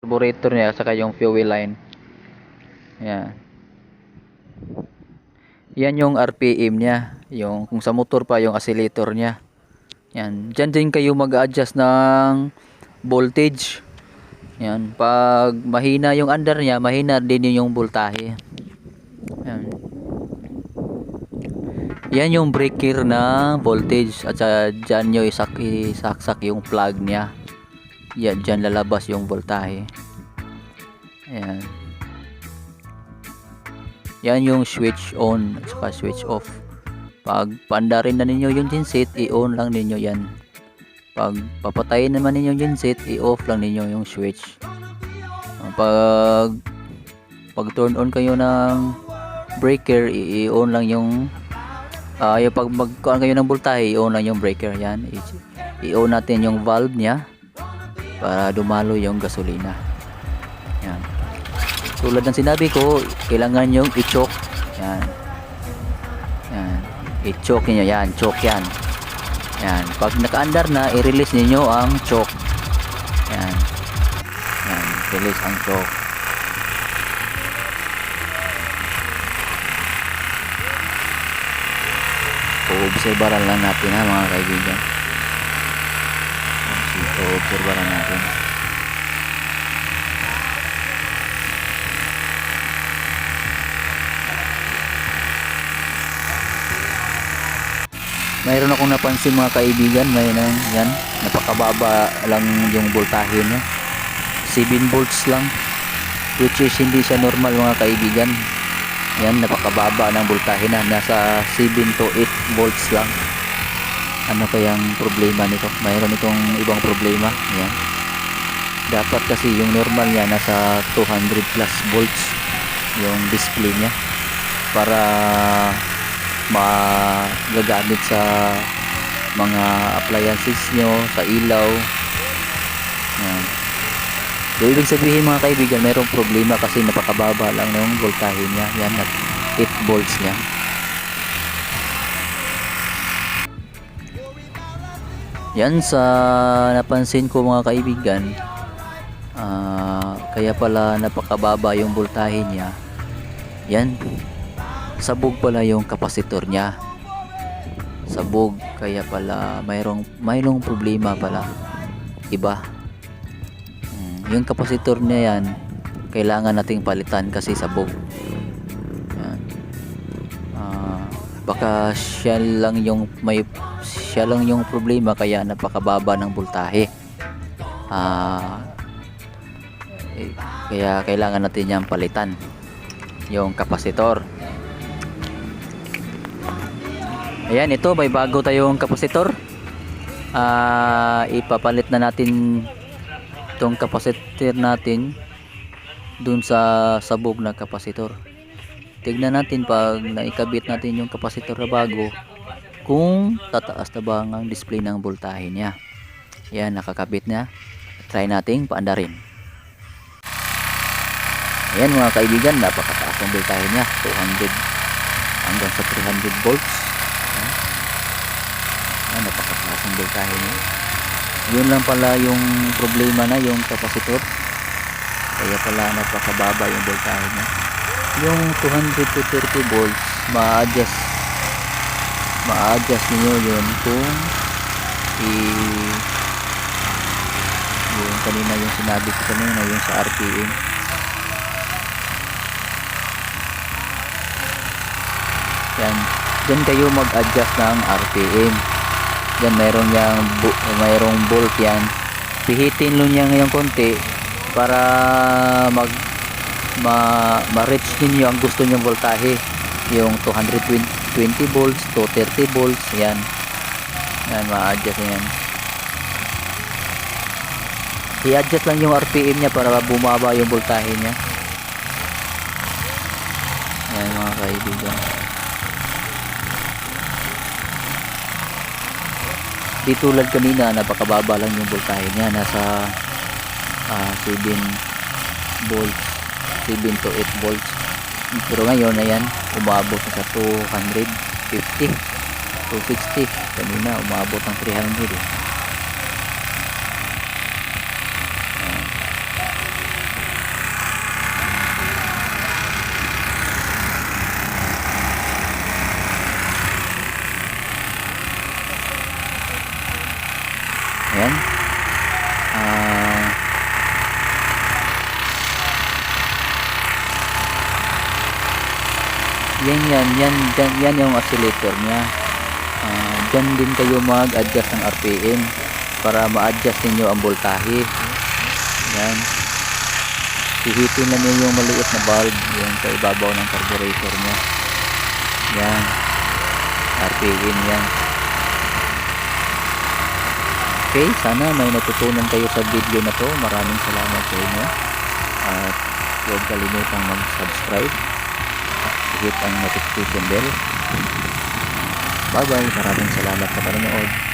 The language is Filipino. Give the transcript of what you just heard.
carburetor niya saka yung fuel line. Yan. Yan yung RPM niya. Yung kung sa motor pa yung oscillator niya. Yan. Diyan din kayo mag-adjust ng voltage. Yan. Pag mahina yung under niya, mahina din yung voltahe. Yan. Yan yung breaker na voltage at dyan nyo isaksak yung plug niya. Yan, dyan lalabas yung voltahe. Ayan. Yan yung switch on at saka switch off. Pag paandarin na ninyo yung genset, i-on lang ninyo yan. Pag papatayin naman ninyo yung genset, i-off lang ninyo yung switch. Pag turn on kayo ng breaker, i-on lang yung pag magkuhan kayo ng voltahe, i-on lang yung breaker. Yan, i-on natin yung valve niya para dumalo yung gasolina. Yan. Tulad ng sinabi ko, kailangan yung i-choke. Yan. Yan. I-choke niyo yan, choke yan. Yan. Pag naka-andar na, i-release niyo ang choke. Yan. Yan, release ang choke. Obserbaran lang natin ha mga kaibigan. Ito, obserbaran natin. Mayroon akong napansin mga kaibigan, yan, napakababa lang yung voltahe niya. 7 volts lang, which is hindi siya normal mga kaibigan. Yan, napakababa ng voltahe na, nasa 7 to 8 volts lang. Ano kayang problema nito? Mayroon itong ibang problema. Yan. Dapat kasi yung normal niya nasa 200 plus volts yung display niya para magagamit sa mga appliances nyo, sa ilaw. Yan. So, ibig sabihin mga kaibigan, mayroong problema kasi napakababa lang ng voltahe niya. Yan, at 8 volts niya. Yan sa napansin ko mga kaibigan, kaya pala napakababa yung voltahe niya. Yan, sabog pala yung kapasitor niya. Sabog, kaya pala mayroong problema pala. Iba. Yung kapasitor niya yan, kailangan nating palitan kasi sabog. Yan. Baka siya lang yung problema kaya napakababa ng voltahe. Kaya kailangan natin yang palitan yung kapasitor. Ayan, ito may bago tayong kapasitor. Ipapalit na natin itong kapasitor natin dun sa sabog na kapasitor. Tignan natin pag naikabit natin yung kapasitor na bago kung tataas na ba ang display ng voltahe niya. Yan, nakakabit na. Try nating paandarin. Ayan mga kaibigan, napakataas ang voltahe niya, 200 hanggang sa 300 volts. Ayan, napakataas ang voltahe niya. Yun lang pala yung problema na yung kapasitor, kaya pala napakababa yung voltahe niya. Yung 200 to 30 volts ma-adjust niyo yun kung yung kanina yung sinabi ko kanina yung sa RPM. Yan, dyan kayo mag-adjust ng RPM. Yan, mayroong volt yan. Pihitin lo niya ngayong konti para ma-reach ninyo ang gusto nyong voltahe, yung 220 volts to 30 volts. Yan, ma-adjust yan. I-adjust lang yung RPM niya para bumaba yung voltahe niya. Yan mga kaibigan. Di tulad kanina, napakababa lang yung voltahe niya, nasa 7 volts, 7 to 8 volts. Pero ngayon, ayan, umabot na sa 250, 260. Kanina, umabot ng 300. Ayan. Yan yung oscillator niya. Dyan din kayo mag-adjust ng RPM para ma-adjust ninyo ang voltahe. Yan. Hihitin lang niyo yung maliit na bulb yung sa ibabaw ng carburetor niya. Yan. RPM yan. Okay, sana may natutunan kayo sa video na to. Maraming salamat sa inyo. At huwag kalimutang mag-subscribe. Hit ang notification bell. Bye bye. Maraming salamat sa panonood.